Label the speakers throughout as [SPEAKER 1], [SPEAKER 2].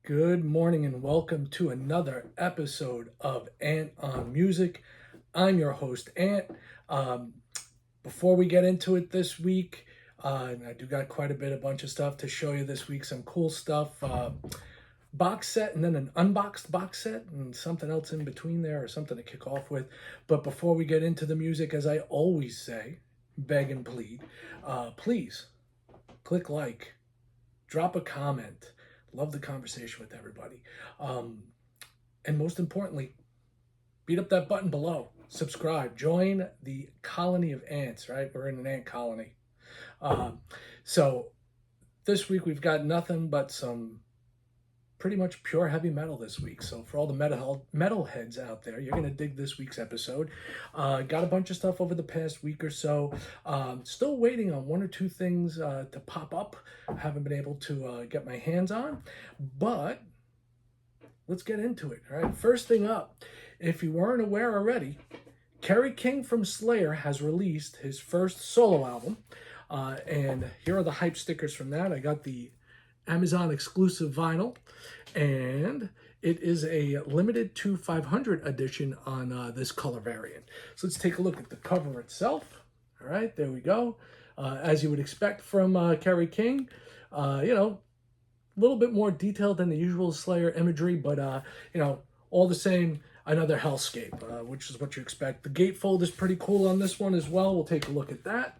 [SPEAKER 1] Good morning and welcome to another episode of Ant on Music. I'm your host, Ant. Um, Before we get into it this week, I do got quite a bunch of stuff to show you this week. Some cool stuff, box set, and then an unboxed box set, and something else in between there, or something to kick off with. But before we get into the music, as I always say, beg and plead, please click like, drop a comment. Love the conversation with everybody. Um, and most importantly, beat up that button below. Subscribe. Join the colony of ants, right? We're in an ant colony. Um, so this week we've got nothing but some pretty much pure heavy metal this week. So for all the metal heads out there, you're going to dig this week's episode. Got a bunch of stuff over the past week or so. Still waiting on one or two things to pop up. Haven't been able to get my hands on, but let's get into it. All right. First thing up, if you weren't aware already, Kerry King from Slayer has released his first solo album. And here are the hype stickers from that. I got the Amazon exclusive vinyl, and it is a limited to 500 edition on this color variant. So let's take a look at the cover itself. All right, there we go. As you would expect from Kerry King, a little bit more detailed than the usual Slayer imagery, but all the same, another hellscape, which is what you expect. The gatefold is pretty cool on this one as well. We'll take a look at that.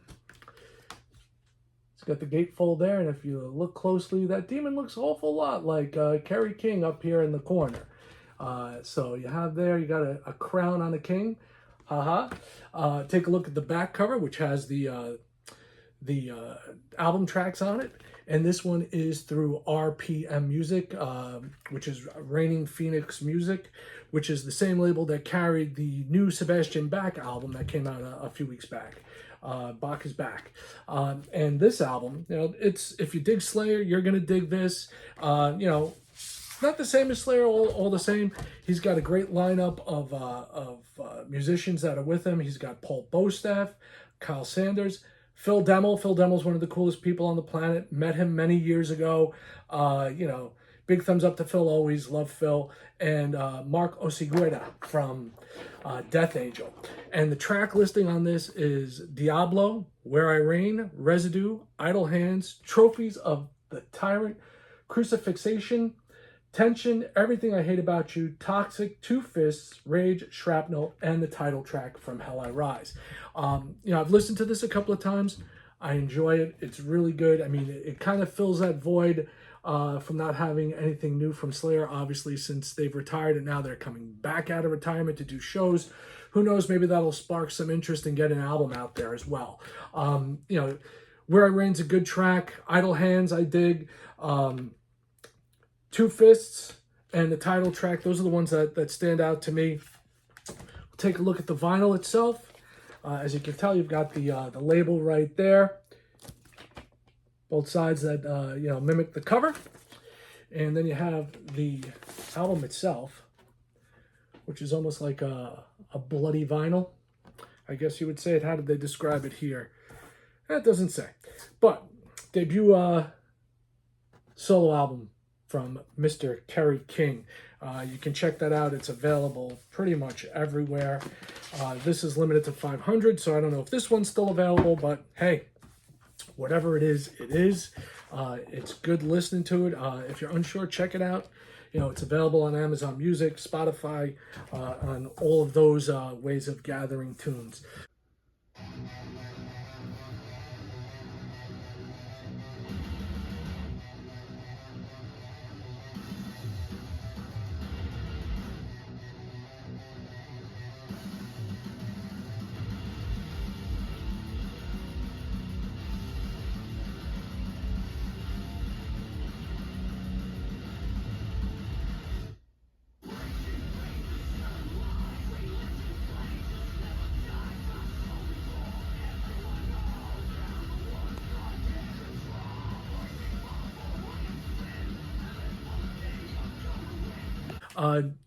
[SPEAKER 1] It's got the gatefold there, and if you look closely, that demon looks an awful lot like Kerry King up here in the corner. So you have there, you got a crown on a king. Take a look at the back cover, which has the album tracks on it. And this one is through RPM Music, which is Reigning Phoenix Music, which is the same label that carried the new Sebastian Bach album that came out a few weeks back. Bach is back. And this album, it's, if you dig Slayer, you're going to dig this. Not the same as Slayer, all the same. He's got a great lineup of musicians that are with him. He's got Paul Bostaff, Kyle Sanders, Phil Demmel. Phil Demmel's one of the coolest people on the planet. Met him many years ago. Big thumbs up to Phil always. Love Phil. And Mark Osigueda from Death Angel. And the track listing on this is Diablo, Where I Reign, Residue, Idle Hands, Trophies of the Tyrant, Crucifixation, Tension, Everything I Hate About You, Toxic, Two Fists, Rage, Shrapnel, and the title track From Hell I Rise. I've listened to this a couple of times. I enjoy it. It's really good. I mean, it kind of fills that void from not having anything new from Slayer, obviously, since they've retired and now they're coming back out of retirement to do shows. Who knows, maybe that'll spark some interest in getting an album out there as well. Where I Reign's a good track. Idle Hands, I dig. Two Fists and the title track, those are the ones that stand out to me. We'll take a look at the vinyl itself. As you can tell, you've got the label right there. Both sides that mimic the cover. And then you have the album itself, which is almost like a bloody vinyl. I guess you would say it. How did they describe it here? That doesn't say. But debut solo album from Mr. Kerry King. You can check that out. It's available pretty much everywhere. This is limited to 500, so I don't know if this one's still available, but hey, whatever it is, it is. It's good listening to it. If you're unsure, check it out. It's available on Amazon Music, Spotify, on all of those ways of gathering tunes.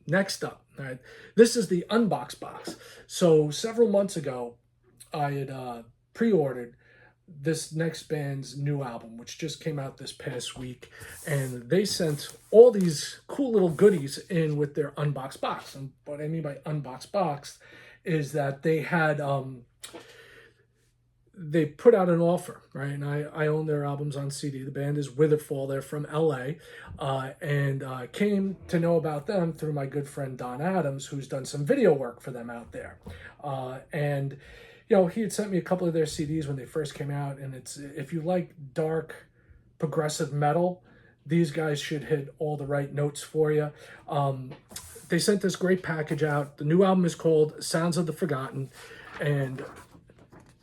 [SPEAKER 1] Next up, all right, this is the unbox box. So several months ago, I had pre-ordered this next band's new album, which just came out this past week, and they sent all these cool little goodies in with their unboxed box. And what I mean by unboxed box is that they put out an offer, right? And I own their albums on CD. The band is Witherfall. They're from LA, and came to know about them through my good friend Don Adams, who's done some video work for them out there. And he had sent me a couple of their CDs when they first came out, and it's, if you like dark progressive metal, these guys should hit all the right notes for you. They sent this great package out. The new album is called Sounds of the Forgotten, and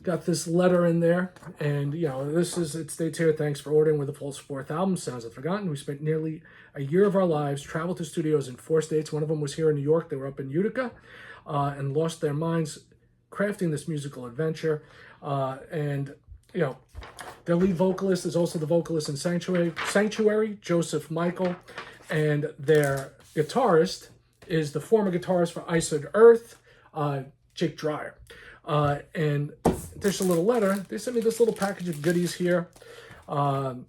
[SPEAKER 1] got this letter in there, and it states here, thanks for ordering Witherfall's fourth album, Sounds of the Forgotten. We spent nearly a year of our lives, traveled to studios in 4 states. One of them was here in New York. They were up in Utica, and lost their minds crafting this musical adventure. And their lead vocalist is also the vocalist in Sanctuary, Joseph Michael, and their guitarist is the former guitarist for Ice and Earth, Jake Dreyer. And there's a little letter. They sent me this little package of goodies here. All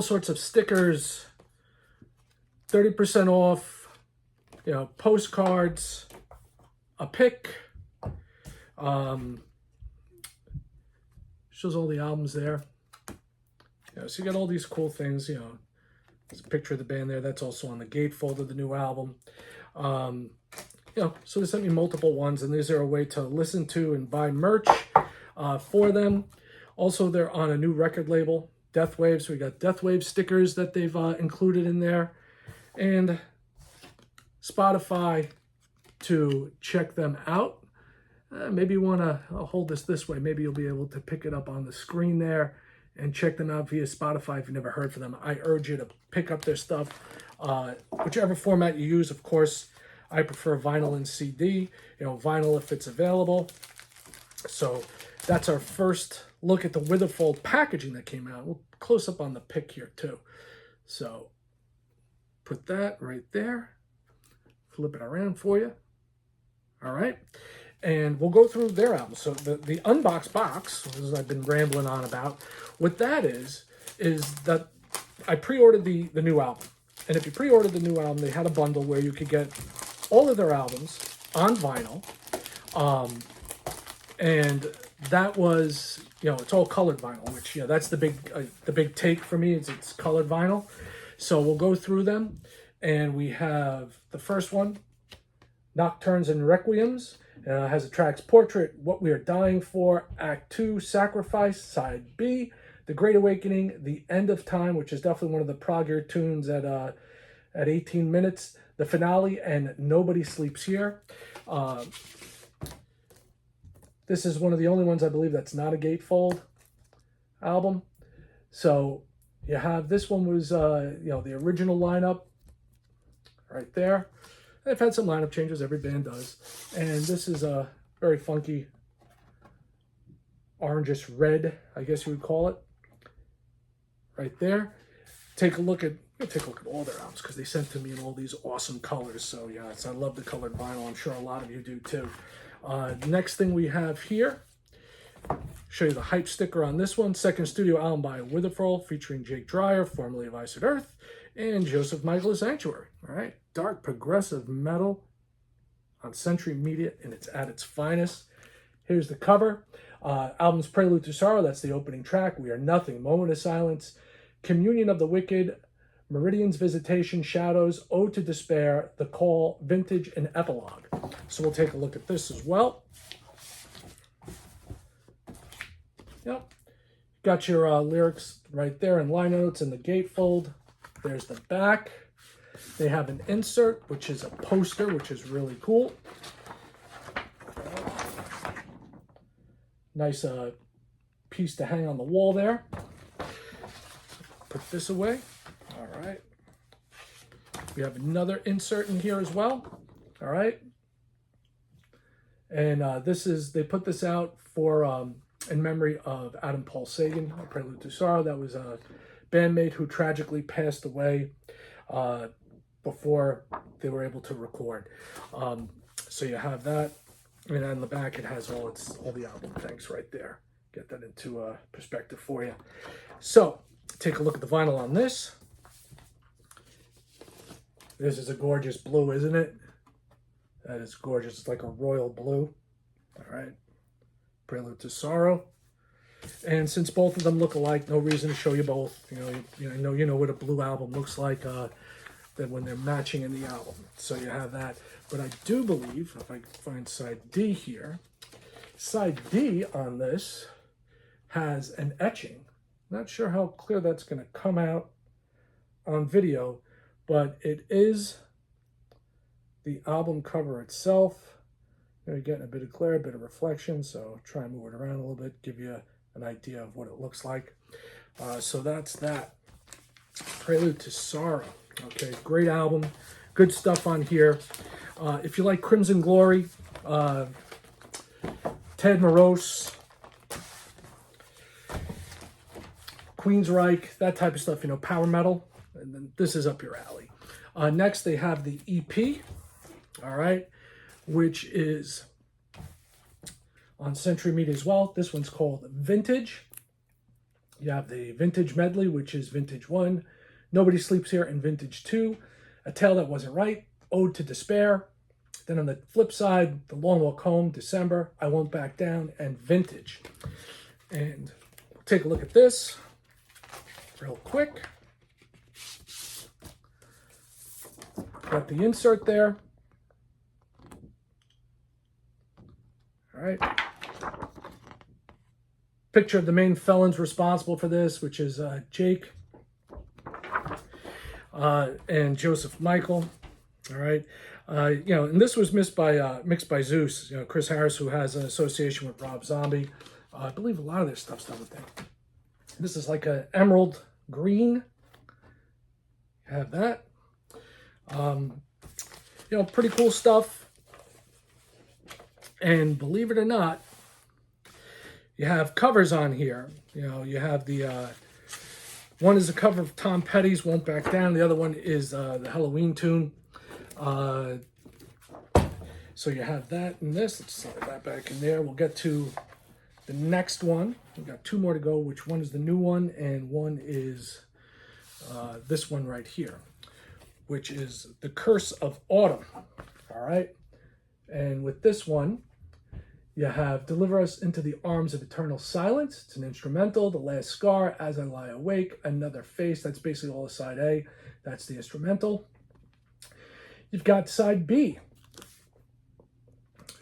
[SPEAKER 1] sorts of stickers, 30% off, postcards, a pic. Shows all the albums there. So you got all these cool things, there's a picture of the band there. That's also on the gatefold of the new album. So they sent me multiple ones, and these are a way to listen to and buy merch for them. Also, they're on a new record label, Deathwave, so we got Deathwave stickers that they've included in there, and Spotify to check them out. Maybe you want to hold this way. Maybe you'll be able to pick it up on the screen there and check them out via Spotify if you've never heard from them. I urge you to pick up their stuff, whichever format you use, of course. I prefer vinyl and CD, vinyl if it's available. So that's our first look at the Witherfall packaging that came out. We'll close up on the pic here too. So put that right there. Flip it around for you. All right. And we'll go through their album. So the unboxed box, as I've been rambling on about, what that is that I pre-ordered the new album. And if you pre-ordered the new album, they had a bundle where you could get all of their albums on vinyl. And that was, it's all colored vinyl, which, that's the big take for me, is it's colored vinyl. So we'll go through them. And we have the first one, Nocturnes and Requiems. Has the tracks Portrait, What We Are Dying For, Act 2, Sacrifice, Side B, The Great Awakening, The End of Time, which is definitely one of the proggier tunes at 18 minutes, the finale, and Nobody Sleeps Here. This is one of the only ones I believe that's not a gatefold album. So you have, this one was, the original lineup right there. They've had some lineup changes, every band does. And this is a very funky orangish red, I guess you would call it. Right there. Take a look at all their albums, because they sent to me in all these awesome colors. So I love the colored vinyl. I'm sure a lot of you do too. Next thing we have here, show you the hype sticker on this one. Second studio album by Witherfall, featuring Jake Dreyer, formerly of Ice and Earth, and Joseph Michael of Sanctuary. All right, dark progressive metal on Century Media, and it's at its finest. Here's the cover. Album's Prelude to Sorrow, that's the opening track. We Are Nothing, Moment of Silence, Communion of the Wicked, Meridian's Visitation, Shadows, Ode to Despair, The Call, Vintage, and Epilogue. So we'll take a look at this as well. Yep. Got your lyrics right there in line notes in the gatefold. There's the back. They have an insert, which is a poster, which is really cool. Nice piece to hang on the wall there. Put this away. All right. We have another insert in here as well. All right. And they put this out for in memory of Adam Paul Sagan, a Prelude to Sorrow. That was a bandmate who tragically passed away before they were able to record. So you have that. And on the back, it has all the album thanks right there. get that into perspective for you. So take a look at the vinyl on this. This is a gorgeous blue, isn't it? That is gorgeous. It's like a royal blue. All right. Prelude to Sorrow. And since both of them look alike, no reason to show you both. You know what a blue album looks like then when they're matching in the album. So you have that. But I do believe, if I can find side D here, side D on this has an etching. Not sure how clear that's going to come out on video, but it is the album cover itself. You're getting a bit of glare, a bit of reflection, so try and move it around a little bit, give you an idea of what it looks like. So that's that. Prelude to Sorrow. Okay, great album. Good stuff on here. If you like Crimson Glory, Ted Morose, Queensryche, that type of stuff, power metal, and then this is up your alley. Next, they have the EP, all right, which is on Century Media as well. This one's called Vintage. You have the Vintage Medley, which is Vintage 1, Nobody Sleeps Here, and Vintage 2, A Tale That Wasn't Right, Ode to Despair. Then on the flip side, The Long Walk Home, December, I Won't Back Down, and Vintage. And we'll take a look at this real quick. Got the insert there. All right. Picture of the main felons responsible for this, which is Jake and Joseph Michael. All right. And this was mixed by Zeus, Chris Harris, who has an association with Rob Zombie. I believe a lot of this stuff's done with them. This is like an emerald green. You have that. Pretty cool stuff. And believe it or not, you have covers on here. You have the one is a cover of Tom Petty's "Won't Back Down." The other one is the Halloween tune. So you have that and this. Let's slide that back in there. We'll get to the next one. We've got two more to go. Which one is the new one? And one is this one right here, which is The Curse of Autumn. All right. And with this one, you have Deliver Us into the Arms of Eternal Silence. It's an instrumental. The Last Scar, As I Lie Awake, Another Face. That's basically all of side A. That's the instrumental. You've got side B.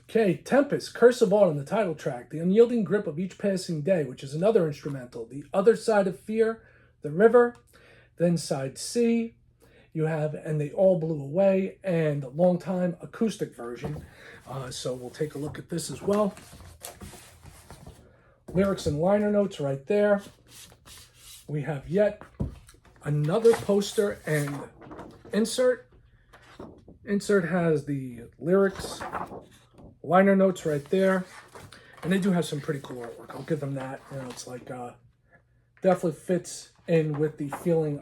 [SPEAKER 1] Okay, Tempest, Curse of Autumn, the title track. The Unyielding Grip of Each Passing Day, which is another instrumental. The Other Side of Fear, The River. Then side C, you have And They All Blew Away, and a long time acoustic version. So we'll take a look at this as well. Lyrics and liner notes right there. We have yet another poster and insert. Insert has the lyrics, liner notes right there. And they do have some pretty cool artwork. I'll give them that. It's like definitely fits in with the feeling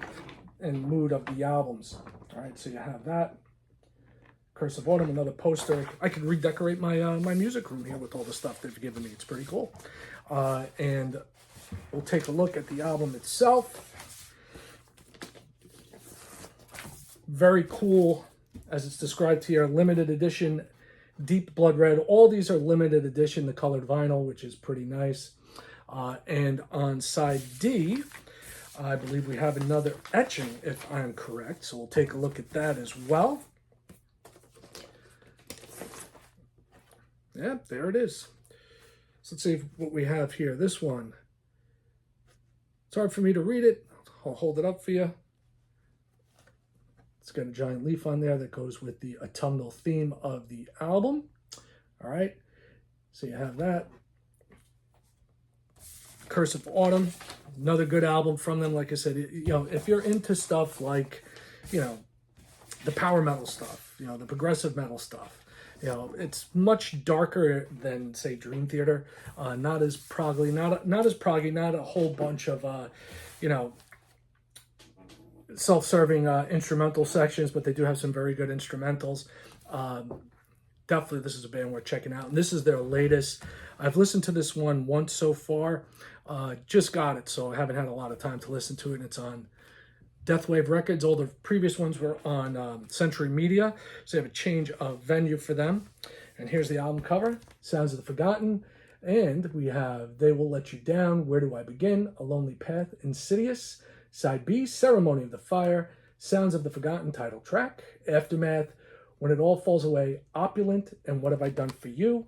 [SPEAKER 1] and mood of the albums. All right, so you have that. Curse of Autumn, another poster. I could redecorate my my music room here with all the stuff they've given me. It's pretty cool. And we'll take a look at the album itself. Very cool, as it's described here, limited edition, deep blood red. All these are limited edition, the colored vinyl, which is pretty nice. And on side D, I believe we have another etching, if I'm correct. So we'll take a look at that as well. Yeah, there it is. So let's see what we have here. This one. It's hard for me to read it. I'll hold it up for you. It's got a giant leaf on there that goes with the autumnal theme of the album. All right. So you have that. Curse of Autumn. Another good album from them. Like I said, if you're into stuff like, the power metal stuff, the progressive metal stuff, it's much darker than, say, Dream Theater. Not as proggy, not a whole bunch of, self-serving instrumental sections, but they do have some very good instrumentals. definitely this is a band worth checking out. And this is their latest. I've listened to this one once so far. Just got it, so I haven't had a lot of time to listen to it. And it's on Deathwave Records. All the previous ones were on Century Media, so they have a change of venue for them. And here's the album cover, Sounds of the Forgotten. And we have They Will Let You Down, Where Do I Begin, A Lonely Path, Insidious, Side B, Ceremony of the Fire, Sounds of the Forgotten title track, Aftermath, When It All Falls Away, Opulent, and What Have I Done For You.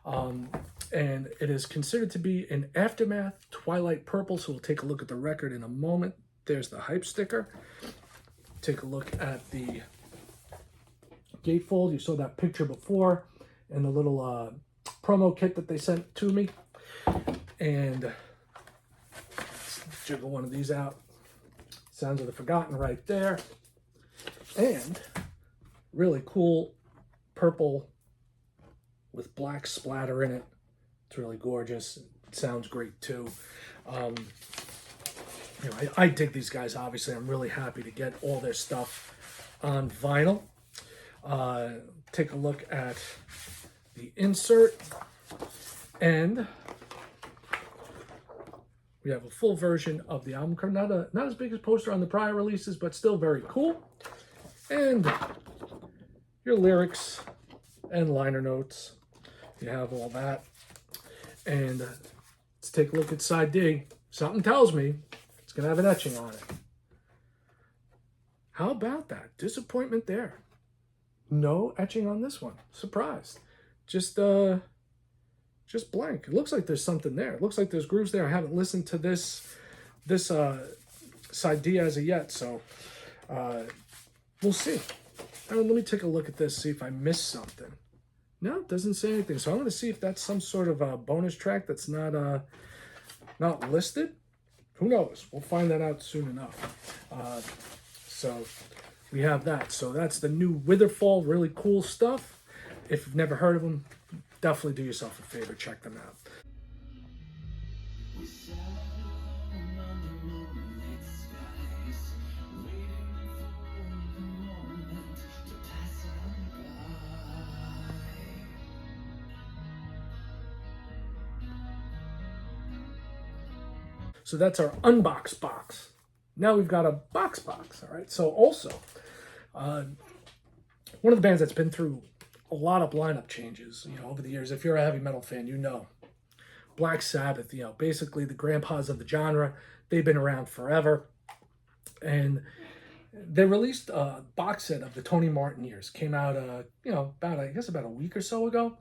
[SPEAKER 1] And it is considered to be an Aftermath Twilight Purple, so we'll take a look at the record in a moment. There's the hype sticker. Take a look at the gatefold. You saw that picture before and the little promo kit that they sent to me. And let's jiggle one of these out. Sounds of the Forgotten right there. And really cool purple with black splatter in it. It's really gorgeous. It sounds great too. You know, I dig these guys, obviously. I'm really happy to get all their stuff on vinyl. Take a look at the insert. And we have a full version of the album cover. Not as big as poster on the prior releases, but still very cool. And your lyrics and liner notes. You have all that. And let's take a look at side D. Something tells me it's going to have an etching on it. How about that? Disappointment there. No etching on this one. Surprised. Just blank. It looks like there's something there. It looks like there's grooves there. I haven't listened to this side D as of yet, so we'll see. Let me take a look at this, see if I missed something. No, it doesn't say anything. So I'm going to see if that's some sort of a bonus track that's not listed. Who knows? We'll find that out soon enough. So we have that. So that's the new Witherfall. Really cool stuff. If you've never heard of them, definitely do yourself a favor. Check them out. So that's our unbox box. Now we've got a box, all right? So also, one of the bands that's been through a lot of lineup changes, you know, over the years. If you're a heavy metal fan, you know. Black Sabbath, you know, basically the grandpas of the genre. They've been around forever. And they released a box set of the Tony Martin years. Came out, you know, about a week or so ago.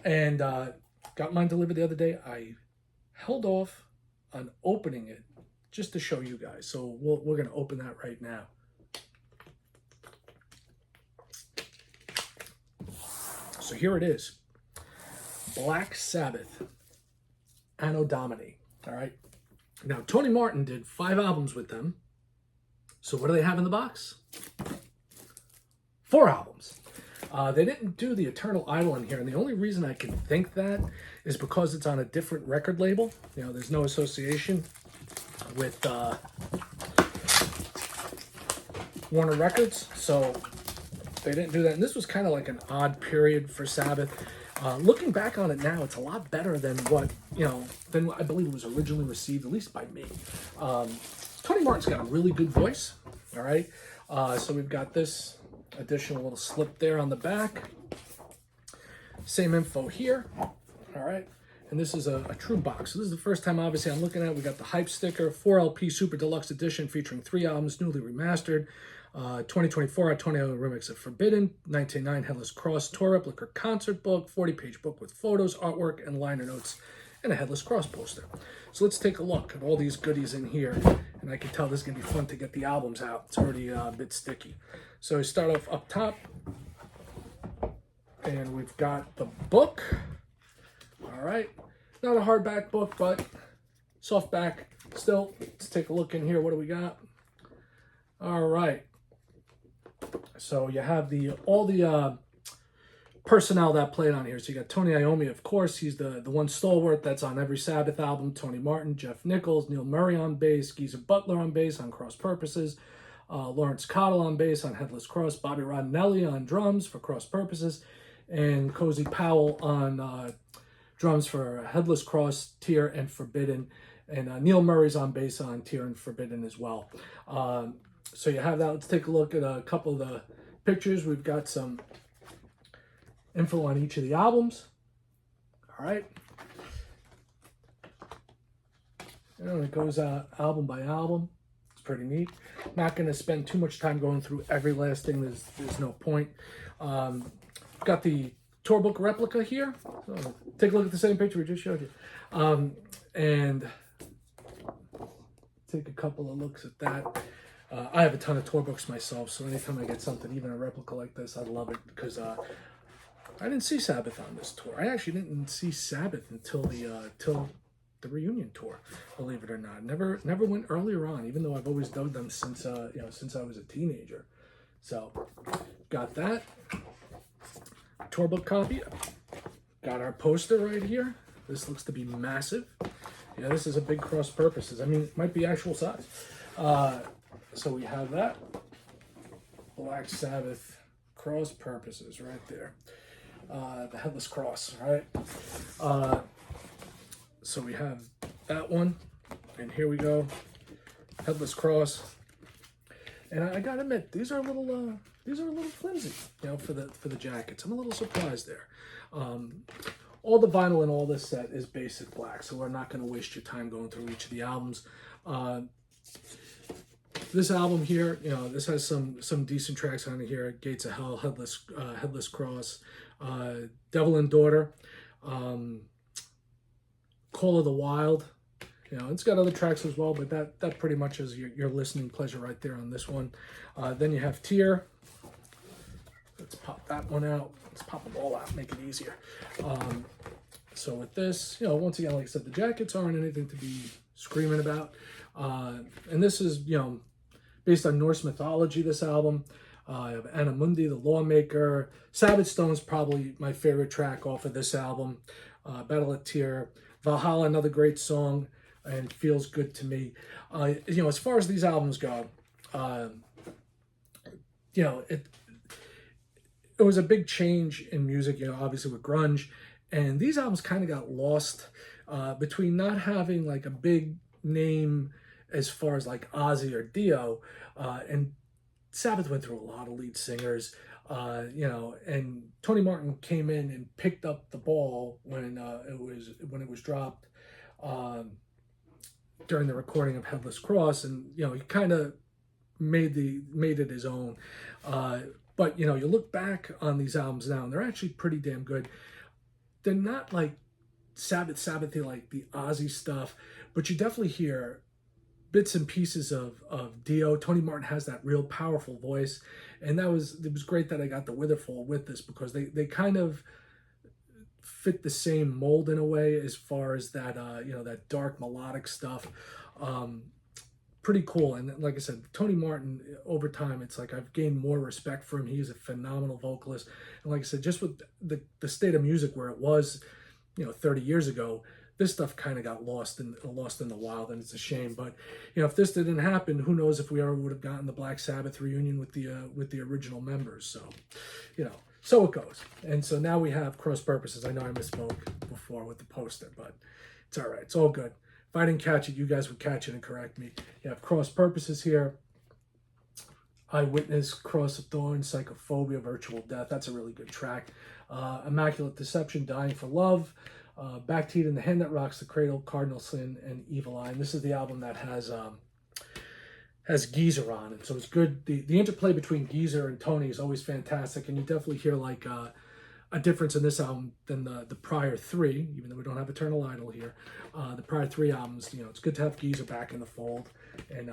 [SPEAKER 1] And got mine delivered the other day. I held off on opening it just to show you guys. So we're going to open that right now. So here it is. Black Sabbath, Anno Domini. All right. Now, Tony Martin did 5 albums with them. So what do they have in the box? 4 albums. They didn't do the Eternal Idol in here, and the only reason I can think that is because it's on a different record label. You know, there's no association with Warner Records, so they didn't do that. And this was kind of like an odd period for Sabbath. Looking back on it now, it's a lot better than what, you know, than I believe it was originally received, at least by me. Tony Martin's got a really good voice, all right? So we've got this additional little slip there on the back. Same info here, all right? And this is a true box. So this is the first time, obviously, I'm looking at it. We got the hype sticker, 4LP Super Deluxe Edition featuring 3 albums, newly remastered. 2024 Antonio remix of Forbidden, 1999 Headless Cross tour replica concert book, 40-page book with photos, artwork, and liner notes, and a Headless Cross poster. So let's take a look at all these goodies in here. And I can tell this is going to be fun to get the albums out. It's already a bit sticky. So we start off up top. And we've got the book. All right. Not a hardback book, but soft back. Still, let's take a look in here. What do we got? All right. So you have all the personnel that played on here. So you got Tony Iommi, of course. He's the one stalwart that's on every Sabbath album. Tony Martin, Jeff Nichols, Neil Murray on bass, Geezer Butler on bass on Cross Purposes, Lawrence Cottle on bass on Headless Cross, Bobby Rodinelli on drums for Cross Purposes, and Cozy Powell on drums for Headless Cross, Tear, and Forbidden. And Neil Murray's on bass on Tear and Forbidden as well. So you have that. Let's take a look at a couple of the pictures. We've got some info on each of the albums. All right. And it goes album by album. It's pretty neat. Not going to spend too much time going through every last thing. There's no point. Got the tour book replica here. So take a look at the same picture we just showed you. And take a couple of looks at that. I have a ton of tour books myself, so anytime I get something, even a replica like this, I love it because I didn't see Sabbath on this tour. I actually didn't see Sabbath until the reunion tour, believe it or not. Never went earlier on, even though I've always dug them since since I was a teenager. So got that tour book copy. Got our poster right here. This looks to be massive. Yeah, this is a big cross purposes. I mean, it might be actual size. So we have that Black Sabbath cross purposes right there. The Headless Cross, right? So we have that one, and here we go, Headless Cross. And I gotta admit, these are a little flimsy, for the jackets. I'm a little surprised there. All the vinyl in all this set is basic black, so we're not going to waste your time going through each of the albums. This album here, this has some decent tracks on it here. Gates of Hell, Headless Cross, Devil and Daughter, Call of the Wild. It's got other tracks as well, but that pretty much is your listening pleasure right there on this one. Then you have Tear. Let's pop that one out. Let's pop them all out, make it easier. So with this, once again, like I said, the jackets aren't anything to be screaming about. And this is, based on Norse mythology, this album. I have Anamundi, the Lawmaker. Sabbath Stone's probably my favorite track off of this album. Battle at Tear. Valhalla, another great song, and Feels Good to Me. As far as these albums go, it was a big change in music, obviously with grunge, and these albums kind of got lost between not having like a big name as far as like Ozzy or Dio, and Sabbath went through a lot of lead singers, and Tony Martin came in and picked up the ball when it was dropped during the recording of Headless Cross, and he kind of made it his own. But you look back on these albums now, and they're actually pretty damn good. They're not like Sabbathy like the Ozzy stuff, but you definitely hear bits and pieces of Dio. Tony Martin has that real powerful voice, and it was great that I got the Witherfall with this because they kind of fit the same mold in a way as far as that that dark melodic stuff. Pretty cool. And like I said, Tony Martin, over time, it's like I've gained more respect for him. He's a phenomenal vocalist. And like I said, just with the state of music where it was, 30 years ago, this stuff kind of got lost in the wild, and it's a shame. But if this didn't happen, who knows if we ever would have gotten the Black Sabbath reunion with the original members. So, so it goes. And so now we have cross purposes. I know I misspoke before with the poster, but it's all right. It's all good. If I didn't catch it, you guys would catch it and correct me. You have cross purposes here. Eyewitness, Cross of Thorns, Psychophobia, Virtual Death. That's a really good track. Immaculate Deception, Dying for Love. Back Teeth in the Hand That Rocks the Cradle, Cardinal Sin, and Evil Eye. And this is the album that has Geezer on it. So it's good. The interplay between Geezer and Tony is always fantastic. And you definitely hear like a difference in this album than the prior three, even though we don't have Eternal Idol here. The prior three albums, it's good to have Geezer back in the fold. And,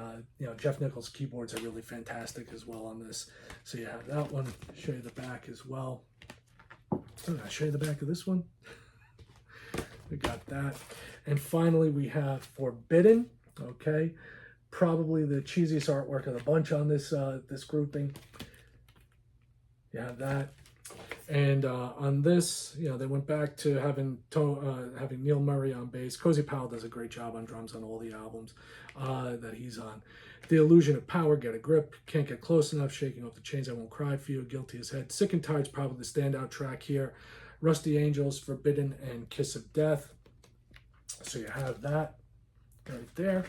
[SPEAKER 1] Jeff Nichols' keyboards are really fantastic as well on this. So you have that one. Show you the back as well. I'll show you the back of this one. We got that. And finally, we have Forbidden. Okay. Probably the cheesiest artwork of the bunch on this grouping. You have that. And on this, they went back to having Neil Murray on bass. Cozy Powell does a great job on drums on all the albums that he's on. The Illusion of Power, Get a Grip, Can't Get Close Enough, Shaking Off the Chains, I Won't Cry for You, Guilty as Head. Sick and Tired's probably the standout track here. Rusty Angels, Forbidden, and Kiss of Death. So you have that right there.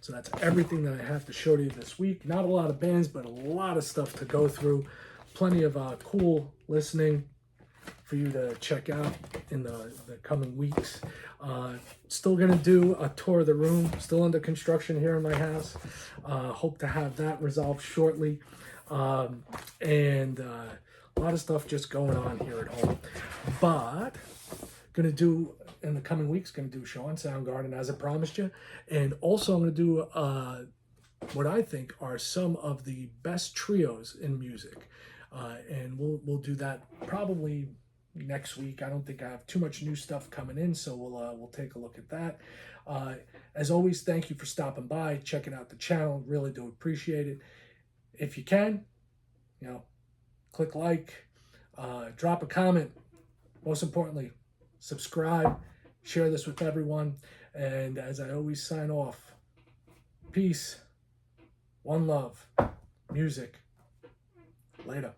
[SPEAKER 1] So that's everything that I have to show to you this week. Not a lot of bands, but a lot of stuff to go through. Plenty of cool listening for you to check out in the coming weeks. Still going to do a tour of the room. Still under construction here in my house. Hope to have that resolved shortly. And a lot of stuff just going on here at home. But going to do in the coming weeks, going to do a show on Soundgarden as I promised you. And also I'm going to do what I think are some of the best trios in music. And we'll do that probably next week. I don't think I have too much new stuff coming in, so we'll take a look at that. As always, thank you for stopping by, checking out the channel. Really do appreciate it. If you can, click like, drop a comment. Most importantly, subscribe, share this with everyone. And as I always sign off, peace, one love, music. Later.